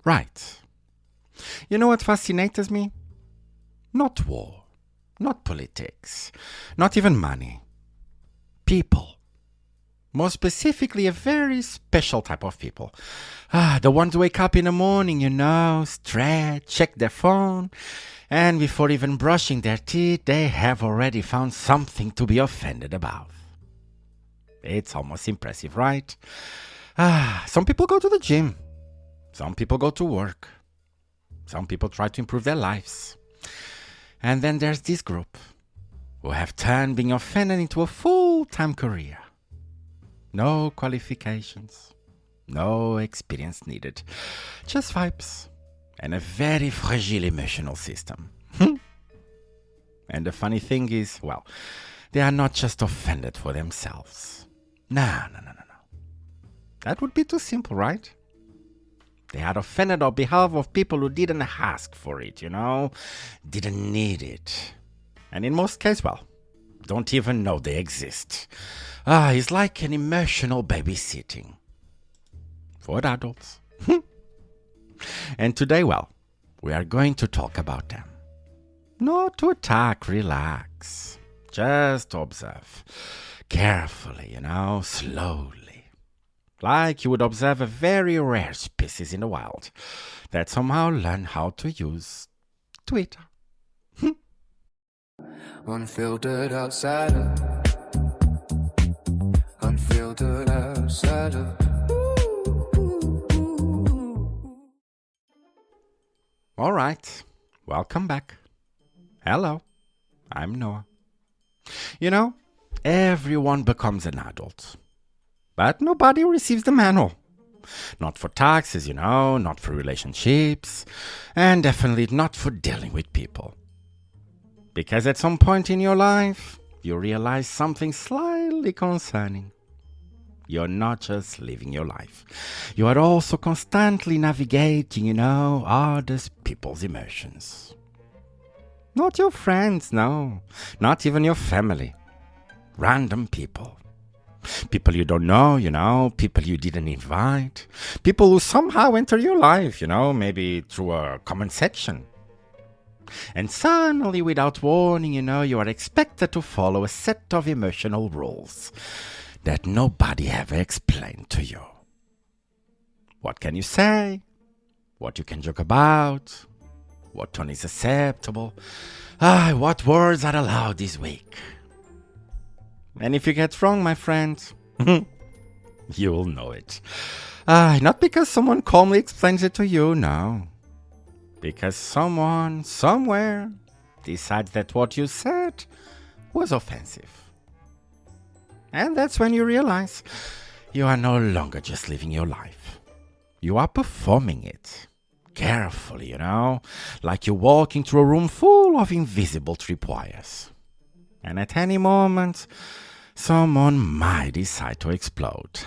Right. You know what fascinates me? Not war, not politics, not even money. People. More specifically, a very special type of people. The ones who wake up in the morning, stretch, check their phone, and before even brushing their teeth, they have already found something to be offended about. It's almost impressive, right? Some people go to the gym. Some people go to work. Some people try to improve their lives. And then there's this group who have turned being offended into a full-time career. No qualifications, no experience needed, just vibes and a very fragile emotional system. And the funny thing is, they are not just offended for themselves. No. That would be too simple, right? They are offended on behalf of people who didn't ask for it, didn't need it. And in most cases, don't even know they exist. It's like an emotional babysitting for adults. And today, we are going to talk about them. Not to attack, relax. Just observe. Carefully, slowly. Like you would observe a very rare species in the wild that somehow learn how to use Twitter. Unfiltered outsider. Unfiltered outsider. All right, welcome back. Hello, I'm Noah. Everyone becomes an adult, but nobody receives the manual. Not for taxes, not for relationships, and definitely not for dealing with people. Because at some point in your life, you realize something slightly concerning. You're not just living your life. You are also constantly navigating, other people's emotions. Not your friends, no. Not even your family. Random people. People you don't know, people you didn't invite. People who somehow enter your life, maybe through a comment section. And suddenly, without warning, you are expected to follow a set of emotional rules that nobody ever explained to you. What can you say? What you can joke about? What tone is acceptable? What words are allowed this week? And if you get wrong, my friend, you'll know it. Not because someone calmly explains it to you, no. Because someone, somewhere, decides that what you said was offensive. And that's when you realize you are no longer just living your life. You are performing it. Carefully, like you're walking through a room full of invisible tripwires. And at any moment, someone might decide to explode.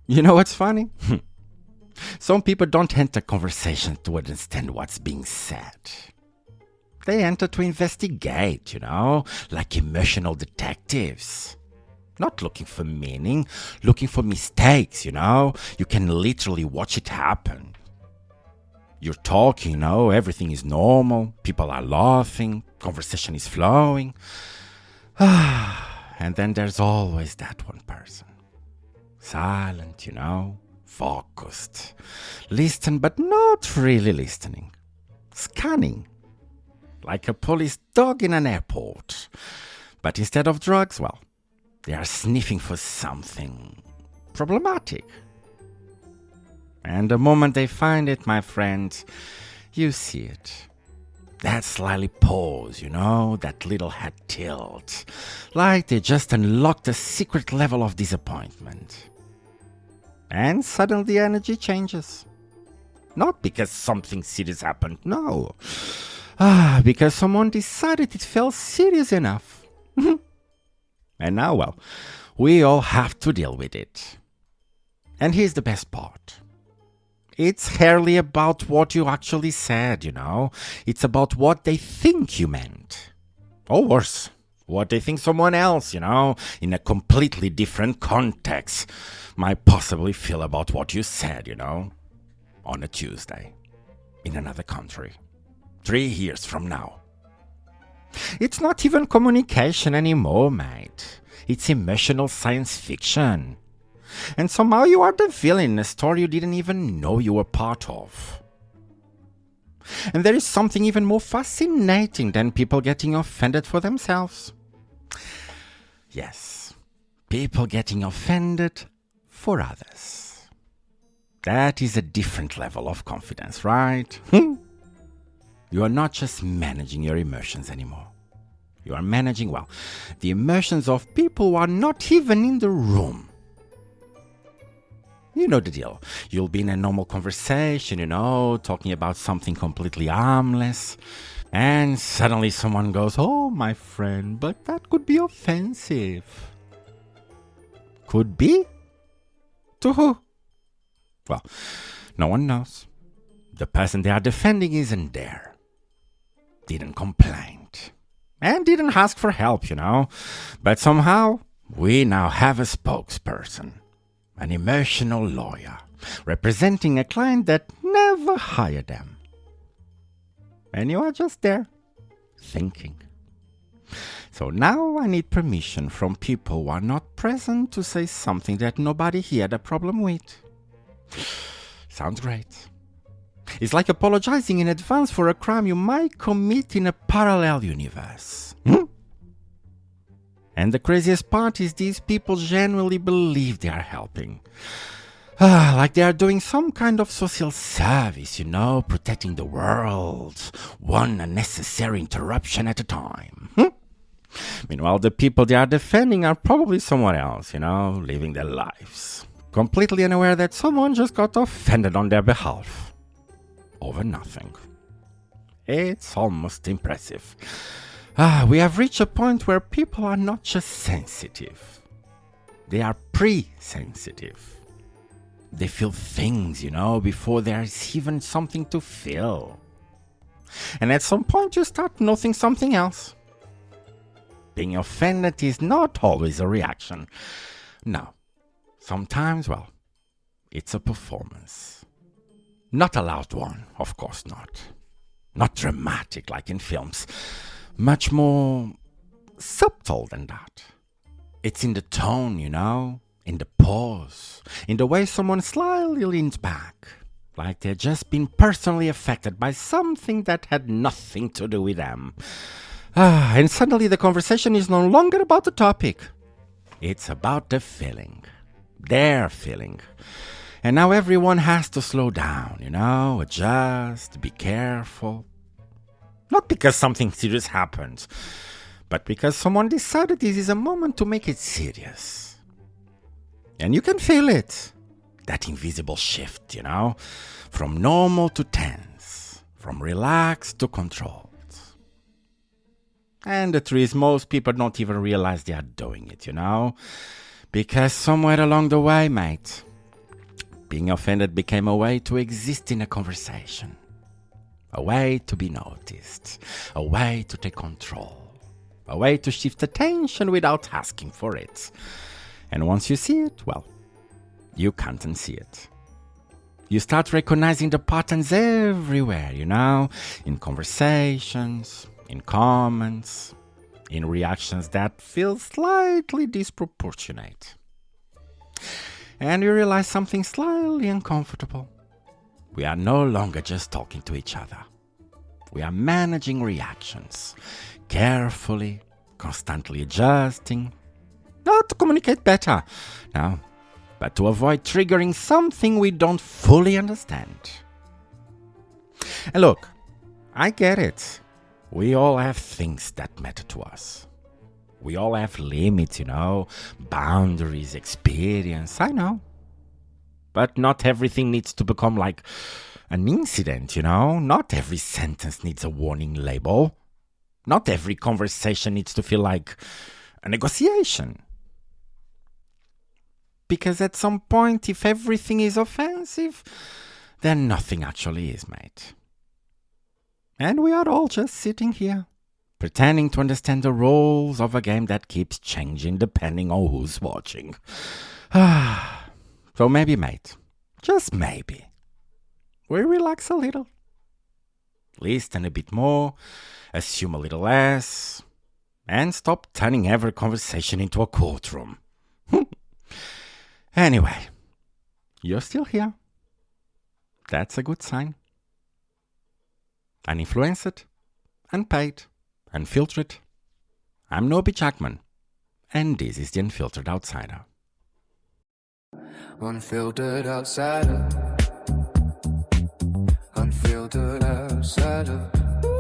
You know what's funny? Some people don't enter conversations to understand what's being said. They enter to investigate, like emotional detectives. Not looking for meaning, looking for mistakes, You can literally watch it happen. You're talking, everything is normal, people are laughing, conversation is flowing. And then there's always that one person. Silent, focused. Listen, but not really listening. Scanning. Like a police dog in an airport. But instead of drugs, they are sniffing for something problematic. And the moment they find it, my friend, you see it. That slightly pause, that little head tilt. Like they just unlocked a secret level of disappointment. And suddenly the energy changes. Not because something serious happened, no. Because someone decided it felt serious enough. And now, we all have to deal with it. And here's the best part. It's hardly about what you actually said, It's about what they think you meant. Or worse, what they think someone else, in a completely different context might possibly feel about what you said, on a Tuesday in another country 3 years from now. It's not even communication anymore, mate. It's emotional science fiction. And somehow you are the villain in a story you didn't even know you were part of. And there is something even more fascinating than people getting offended for themselves. Yes, people getting offended for others. That is a different level of confidence, right? You are not just managing your emotions anymore. You are managing, well, the emotions of people who are not even in the room. You know the deal. You'll be in a normal conversation, talking about something completely harmless. And suddenly someone goes, "Oh, my friend, but that could be offensive." Could be? To who? Well, no one knows. The person they are defending isn't there. Didn't complain. And didn't ask for help, But somehow, we now have a spokesperson. An emotional lawyer, representing a client that never hired them. And you are just there, thinking. So now I need permission from people who are not present to say something that nobody here had a problem with. Sounds great. It's like apologizing in advance for a crime you might commit in a parallel universe. And the craziest part is these people genuinely believe they are helping. Like they are doing some kind of social service, protecting the world, one unnecessary interruption at a time. Meanwhile, the people they are defending are probably somewhere else, living their lives, completely unaware that someone just got offended on their behalf. Over nothing. It's almost impressive. We have reached a point where people are not just sensitive. They are pre-sensitive. They feel things, before there's even something to feel. And at some point you start noticing something else. Being offended is not always a reaction. No. Sometimes, it's a performance. Not a loud one, of course not. Not dramatic like in films. Much more subtle than that. It's in the tone, in the pause, in the way someone slightly leans back, like they've just been personally affected by something that had nothing to do with them. And suddenly the conversation is no longer about the topic. It's about the feeling. Their feeling. And now everyone has to slow down, adjust, be careful. Not because something serious happened, but because someone decided this is a moment to make it serious. And you can feel it. That invisible shift, from normal to tense, from relaxed to controlled. And the truth is, most people don't even realize they are doing it, because somewhere along the way, mate, being offended became a way to exist in a conversation. A way to be noticed. A way to take control. A way to shift attention without asking for it. And once you see it, you can't unsee it. You start recognizing the patterns everywhere, in conversations, in comments, in reactions that feel slightly disproportionate. And you realize something slightly uncomfortable. We are no longer just talking to each other. We are managing reactions, carefully, constantly adjusting, not to communicate better, no, but to avoid triggering something we don't fully understand. And look, I get it. We all have things that matter to us. We all have limits, boundaries, experience, I know. But not everything needs to become like an incident, Not every sentence needs a warning label. Not every conversation needs to feel like a negotiation. Because at some point, if everything is offensive, then nothing actually is, mate. And we are all just sitting here, pretending to understand the rules of a game that keeps changing depending on who's watching. So maybe, mate, just maybe, we relax a little. Listen a bit more, assume a little less, and stop turning every conversation into a courtroom. Anyway, you're still here. That's a good sign. Uninfluenced, unpaid, unfiltered. I'm Jackman, and this is the Unfiltered Outsider. Unfiltered outsider. Unfiltered outsider.